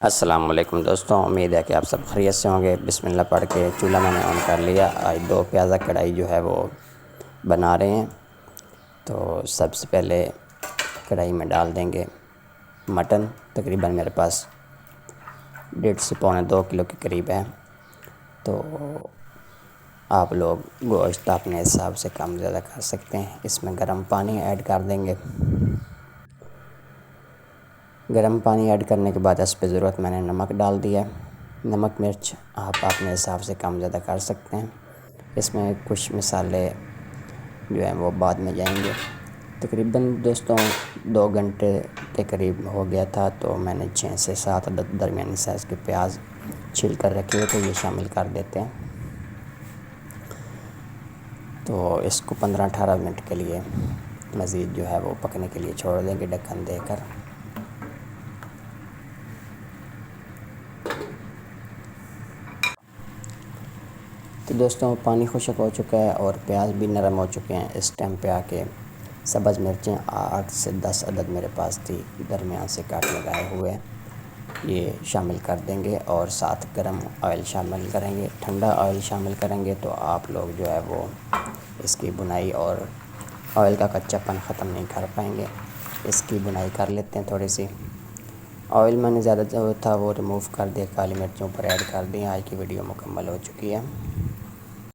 السلام علیکم دوستوں، امید ہے کہ آپ سب خیریت سے ہوں گے۔ بسم اللہ پڑھ کے چولہا میں نے آن کر لیا۔ آج 2 پیازہ کڑھائی جو ہے وہ بنا رہے ہیں۔ تو سب سے پہلے کڑھائی میں ڈال دیں گے مٹن، تقریباً میرے پاس 1.5 سے پونے 2 کلو کے قریب ہے۔ تو آپ لوگ گوشت اپنے حساب سے کم زیادہ کر سکتے ہیں۔ اس میں گرم پانی ایڈ کر دیں گے۔ گرم پانی ایڈ کرنے کے بعد اس پہ ضرورت میں نے نمک ڈال دیا۔ نمک مرچ آپ اپنے حساب سے کم زیادہ کر سکتے ہیں۔ اس میں کچھ مسالے جو ہیں وہ بعد میں جائیں گے۔ تقریباً دوستوں 2 گھنٹے کے قریب ہو گیا تھا، تو میں نے 6 سے 7 عدد درمیانی سائز کے پیاز چھیل کر رکھے ہوئے تھے، یہ شامل کر دیتے ہیں۔ تو اس کو 15-18 منٹ کے لیے مزید جو ہے وہ پکنے کے لیے چھوڑ دیں گے ڈھکن دے کر۔ تو دوستوں پانی خشک ہو چکا ہے اور پیاز بھی نرم ہو چکے ہیں۔ اس ٹائم پہ آ کے سبز مرچیں 8 سے 10 عدد میرے پاس تھی، درمیان سے کاٹ لگائے ہوئے، یہ شامل کر دیں گے اور ساتھ گرم آئل شامل کریں گے۔ ٹھنڈا آئل شامل کریں گے تو آپ لوگ جو ہے وہ اس کی بنائی اور آئل کا کچا پن ختم نہیں کر پائیں گے۔ اس کی بنائی کر لیتے ہیں تھوڑی سی۔ آئل میں نے زیادہ جو تھا وہ ریموو کر دیا، کالی مرچوں پر ایڈ کر دیا۔ آج کی ویڈیو مکمل ہو چکی ہے۔